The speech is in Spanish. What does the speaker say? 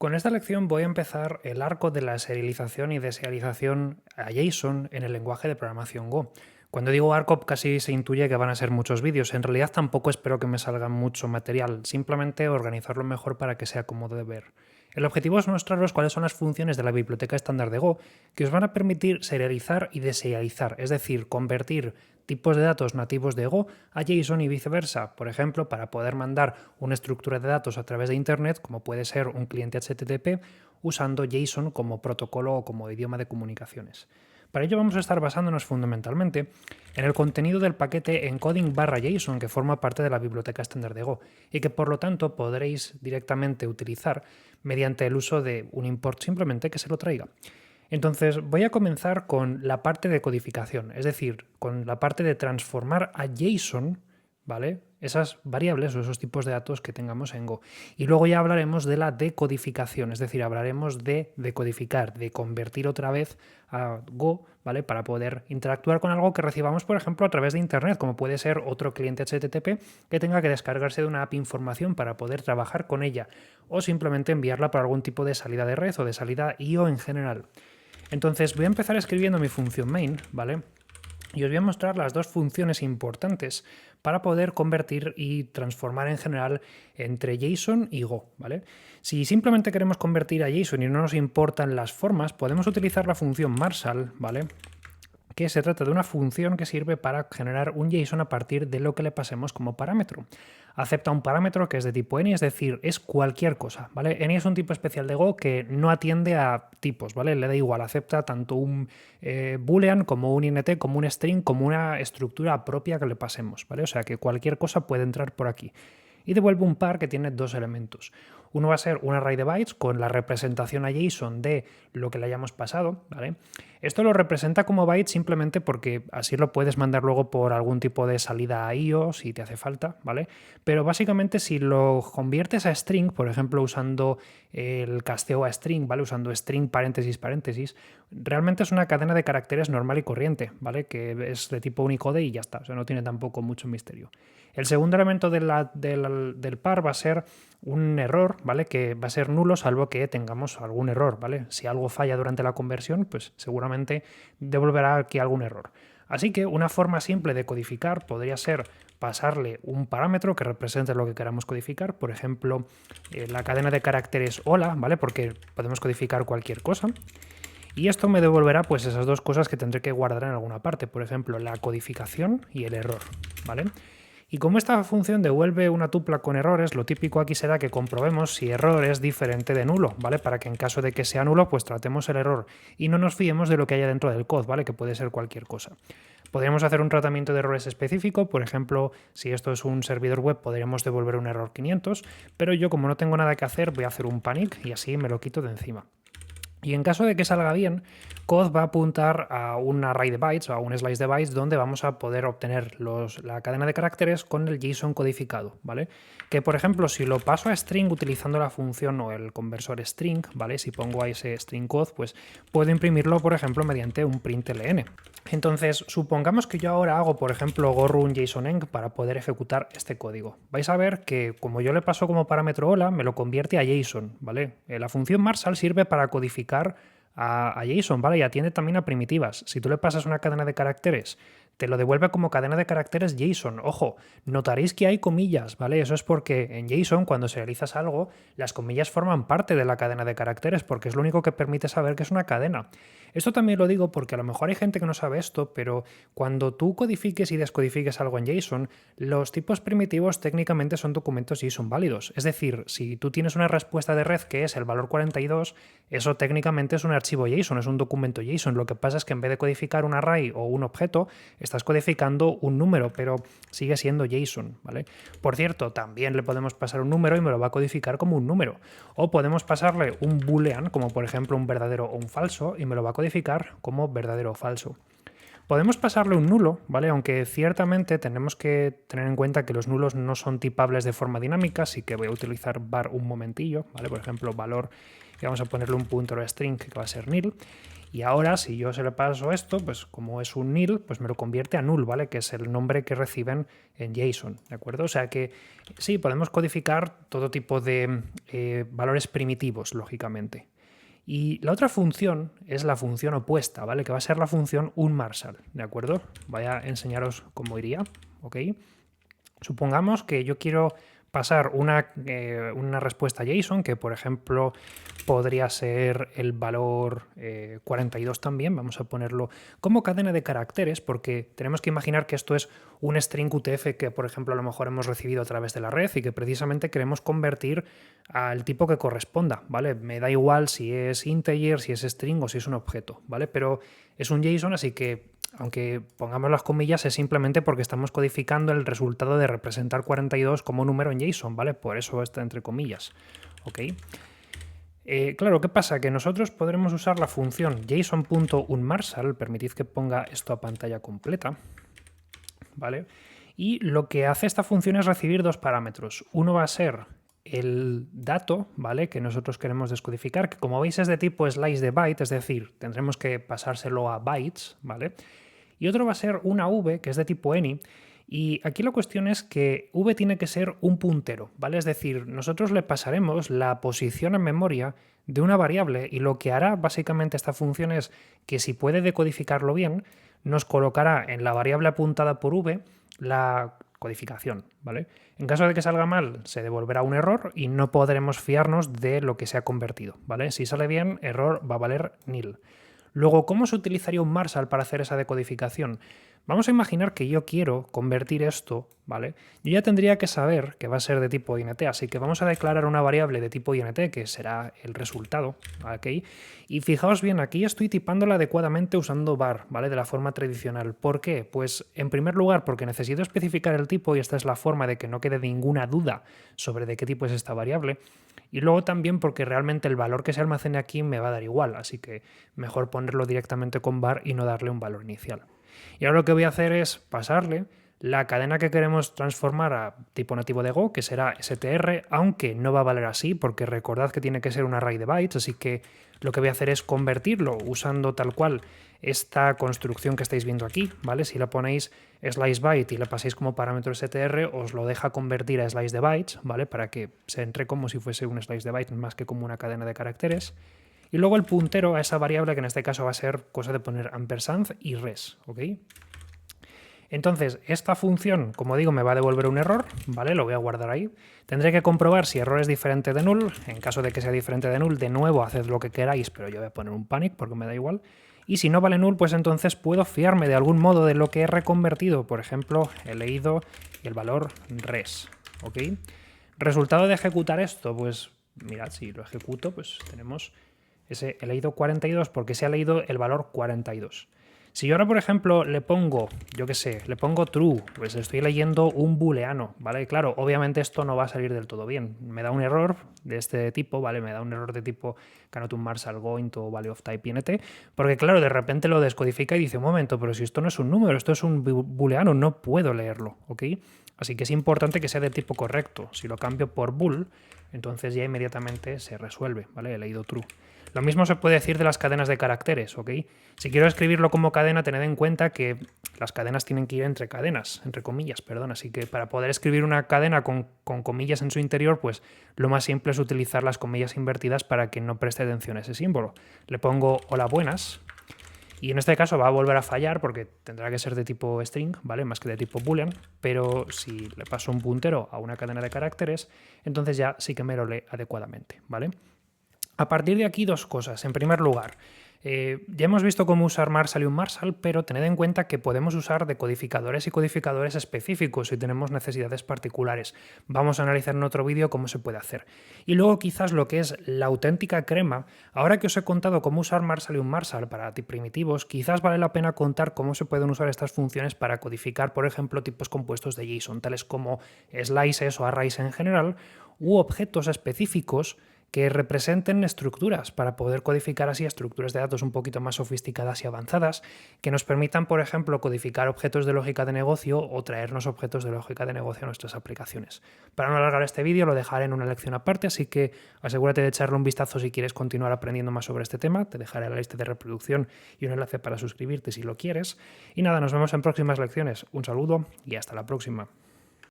Con esta lección voy a empezar el arco de la serialización y deserialización a JSON en el lenguaje de programación Go. Cuando digo arco casi se intuye que van a ser muchos vídeos. En realidad tampoco espero que me salga mucho material, simplemente organizarlo mejor para que sea cómodo de ver. El objetivo es mostraros cuáles son las funciones de la biblioteca estándar de Go que os van a permitir serializar y deserializar, es decir, convertir tipos de datos nativos de Go a JSON y viceversa, por ejemplo, para poder mandar una estructura de datos a través de Internet, como puede ser un cliente HTTP, usando JSON como protocolo o como idioma de comunicaciones. Para ello vamos a estar basándonos fundamentalmente en el contenido del paquete encoding/JSON que forma parte de la biblioteca estándar de Go y que por lo tanto podréis directamente utilizar mediante el uso de un import simplemente que se lo traiga. Entonces voy a comenzar con la parte de codificación, es decir, con la parte de transformar a JSON, ¿vale?, esas variables o esos tipos de datos que tengamos en Go. Y luego ya hablaremos de la decodificación, es decir, hablaremos de decodificar, de convertir otra vez a Go, ¿vale?, para poder interactuar con algo que recibamos, por ejemplo, a través de Internet, como puede ser otro cliente HTTP que tenga que descargarse de una API información para poder trabajar con ella, o simplemente enviarla por algún tipo de salida de red o de salida IO en general. Entonces voy a empezar escribiendo mi función main, ¿vale? Y os voy a mostrar las dos funciones importantes para poder convertir y transformar en general entre JSON y Go, ¿vale? Si simplemente queremos convertir a JSON y no nos importan las formas, podemos utilizar la función Marshall, ¿vale?, que se trata de una función que sirve para generar un JSON a partir de lo que le pasemos como parámetro. Acepta un parámetro que es de tipo any, es decir, es cualquier cosa, ¿vale? Any es un tipo especial de Go que no atiende a tipos, ¿vale? Le da igual, acepta tanto un boolean como un int, como un string, como una estructura propia que le pasemos, ¿vale? O sea que cualquier cosa puede entrar por aquí. Y devuelve un par que tiene dos elementos. Uno va a ser un array de bytes con la representación a JSON de lo que le hayamos pasado, ¿vale? Esto lo representa como byte simplemente porque así lo puedes mandar luego por algún tipo de salida a IO si te hace falta, ¿vale? Pero básicamente si lo conviertes a string, por ejemplo usando el casteo a string, ¿vale?, usando string paréntesis paréntesis, realmente es una cadena de caracteres normal y corriente, ¿vale?, que es de tipo Unicode y ya está, o sea, no tiene tampoco mucho misterio. El segundo elemento del par va a ser un error, ¿vale?, que va a ser nulo salvo que tengamos algún error, ¿vale? Si algo falla durante la conversión, pues seguramente devolverá aquí algún error. Así que una forma simple de codificar podría ser pasarle un parámetro que represente lo que queramos codificar, por ejemplo, la cadena de caracteres hola, ¿vale?, porque podemos codificar cualquier cosa. Y esto me devolverá pues esas dos cosas que tendré que guardar en alguna parte, por ejemplo, la codificación y el error, ¿vale? Y como esta función devuelve una tupla con errores, lo típico aquí será que comprobemos si error es diferente de nulo, ¿vale? Para que en caso de que sea nulo, pues tratemos el error y no nos fiemos de lo que haya dentro del code, ¿vale?, que puede ser cualquier cosa. Podríamos hacer un tratamiento de errores específico, por ejemplo, si esto es un servidor web, podríamos devolver un error 500, pero yo como no tengo nada que hacer, voy a hacer un panic y así me lo quito de encima. Y en caso de que salga bien, code va a apuntar a un array de bytes o a un slice de bytes donde vamos a poder obtener la cadena de caracteres con el JSON codificado, ¿vale? Que por ejemplo, si lo paso a string utilizando la función o el conversor string, ¿vale?, si pongo ahí ese string code, pues puedo imprimirlo, por ejemplo, mediante un println. Entonces, supongamos que yo ahora hago, por ejemplo, gorrun JSON-env para poder ejecutar este código. Vais a ver que como yo le paso como parámetro hola, me lo convierte a JSON, ¿vale? La función Marshall sirve para codificar a JSON, ¿vale? Y atiende también a primitivas. Si tú le pasas una cadena de caracteres, te lo devuelve como cadena de caracteres JSON. Ojo, notaréis que hay comillas, ¿vale? Eso es porque en JSON, cuando serializas algo, las comillas forman parte de la cadena de caracteres porque es lo único que permite saber que es una cadena. Esto también lo digo porque a lo mejor hay gente que no sabe esto, pero cuando tú codifiques y descodifiques algo en JSON, los tipos primitivos técnicamente son documentos JSON válidos. Es decir, si tú tienes una respuesta de red que es el valor 42, eso técnicamente es un archivo JSON, es un documento JSON. Lo que pasa es que en vez de codificar un array o un objeto, estás codificando un número, pero sigue siendo JSON, ¿vale? Por cierto, también le podemos pasar un número y me lo va a codificar como un número. O podemos pasarle un boolean, como por ejemplo un verdadero o un falso, y me lo va a codificar como verdadero o falso. Podemos pasarle un nulo, ¿vale? Aunque ciertamente tenemos que tener en cuenta que los nulos no son tipables de forma dinámica, así que voy a utilizar var un momentillo, ¿vale? Por ejemplo, valor, y vamos a ponerle un punto a string que va a ser nil. Y ahora, si yo se le paso esto, pues como es un nil, pues me lo convierte a null, ¿vale? Que es el nombre que reciben en JSON, ¿de acuerdo? O sea que sí, podemos codificar todo tipo de valores primitivos, lógicamente. Y la otra función es la función opuesta, ¿vale? Que va a ser la función unMarshal, ¿de acuerdo? Voy a enseñaros cómo iría, ¿ok? Supongamos que yo quiero pasar una respuesta JSON, que por ejemplo podría ser el valor 42 también, vamos a ponerlo como cadena de caracteres, porque tenemos que imaginar que esto es un string UTF que por ejemplo a lo mejor hemos recibido a través de la red y que precisamente queremos convertir al tipo que corresponda, ¿vale? Me da igual si es integer, si es string o si es un objeto, ¿vale? Pero es un JSON, así que aunque pongamos las comillas, es simplemente porque estamos codificando el resultado de representar 42 como número en JSON, ¿vale? Por eso está entre comillas, ¿ok? Claro, ¿qué pasa? Que nosotros podremos usar la función json.unMarshal, permitid que ponga esto a pantalla completa, ¿vale? Y lo que hace esta función es recibir dos parámetros. Uno va a ser el dato, ¿vale? Que nosotros queremos descodificar, que como veis es de tipo slice de byte, es decir, tendremos que pasárselo a bytes, ¿vale? Y otro va a ser una v, que es de tipo any, y aquí la cuestión es que v tiene que ser un puntero, ¿vale? Es decir, nosotros le pasaremos la posición en memoria de una variable y lo que hará básicamente esta función es que si puede decodificarlo bien, nos colocará en la variable apuntada por v la codificación, ¿vale? En caso de que salga mal, se devolverá un error y no podremos fiarnos de lo que se ha convertido, ¿vale? Si sale bien, error va a valer nil. Luego, ¿cómo se utilizaría un Marshal para hacer esa decodificación? Vamos a imaginar que yo quiero convertir esto, ¿vale? Yo ya tendría que saber que va a ser de tipo int, así que vamos a declarar una variable de tipo int que será el resultado, ¿ok? Y fijaos bien, aquí estoy tipándola adecuadamente usando var, ¿vale? De la forma tradicional. ¿Por qué? Pues en primer lugar porque necesito especificar el tipo y esta es la forma de que no quede ninguna duda sobre de qué tipo es esta variable. Y luego también porque realmente el valor que se almacene aquí me va a dar igual, así que mejor ponerlo directamente con var y no darle un valor inicial. Y ahora lo que voy a hacer es pasarle la cadena que queremos transformar a tipo nativo de Go, que será str, aunque no va a valer así, porque recordad que tiene que ser un array de bytes, así que lo que voy a hacer es convertirlo usando tal cual esta construcción que estáis viendo aquí, ¿vale? Si la ponéis slice byte y le pasáis como parámetro str, os lo deja convertir a slice de bytes, ¿vale? Para que se entre como si fuese un slice de bytes más que como una cadena de caracteres. Y luego el puntero a esa variable, que en este caso va a ser cosa de poner ampersand y res, ¿ok? Entonces, esta función, como digo, me va a devolver un error, ¿vale? Lo voy a guardar ahí. Tendré que comprobar si error es diferente de null. En caso de que sea diferente de null, de nuevo haced lo que queráis, pero yo voy a poner un panic porque me da igual. Y si no vale null, pues entonces puedo fiarme de algún modo de lo que he reconvertido. Por ejemplo, he leído el valor res, ¿ok? Resultado de ejecutar esto, pues mirad, si lo ejecuto, pues tenemos he leído 42 porque se ha leído el valor 42. Si yo ahora, por ejemplo, le pongo, yo qué sé, le pongo true, pues estoy leyendo un booleano, ¿vale? Claro, obviamente esto no va a salir del todo bien. Me da un error de este tipo, ¿vale? Me da un error de tipo cannot unMarshal going to value of type int, porque claro, de repente lo descodifica y dice, un momento, pero si esto no es un número, esto es un booleano, no puedo leerlo, ¿ok? Así que es importante que sea de tipo correcto. Si lo cambio por bool, entonces ya inmediatamente se resuelve, ¿vale? He leído true. Lo mismo se puede decir de las cadenas de caracteres, ¿ok? Si quiero escribirlo como cadena, tened en cuenta que las cadenas tienen que ir entre cadenas, entre comillas, perdón. Así que para poder escribir una cadena con comillas en su interior, pues lo más simple es utilizar las comillas invertidas para que no preste atención a ese símbolo. Le pongo hola buenas y en este caso va a volver a fallar porque tendrá que ser de tipo string, ¿vale? Más que de tipo boolean, pero si le paso un puntero a una cadena de caracteres, entonces ya sí que me lo lee adecuadamente, ¿vale? A partir de aquí, dos cosas. En primer lugar, ya hemos visto cómo usar Marshal y unMarshal, pero tened en cuenta que podemos usar decodificadores y codificadores específicos si tenemos necesidades particulares. Vamos a analizar en otro vídeo cómo se puede hacer. Y luego quizás lo que es la auténtica crema, ahora que os he contado cómo usar Marshal y unMarshal para primitivos, quizás vale la pena contar cómo se pueden usar estas funciones para codificar, por ejemplo, tipos compuestos de JSON, tales como slices o arrays en general, u objetos específicos que representen estructuras para poder codificar así estructuras de datos un poquito más sofisticadas y avanzadas, que nos permitan, por ejemplo, codificar objetos de lógica de negocio o traernos objetos de lógica de negocio a nuestras aplicaciones. Para no alargar este vídeo lo dejaré en una lección aparte, así que asegúrate de echarle un vistazo si quieres continuar aprendiendo más sobre este tema. Te dejaré la lista de reproducción y un enlace para suscribirte si lo quieres. Y nada, nos vemos en próximas lecciones. Un saludo y hasta la próxima.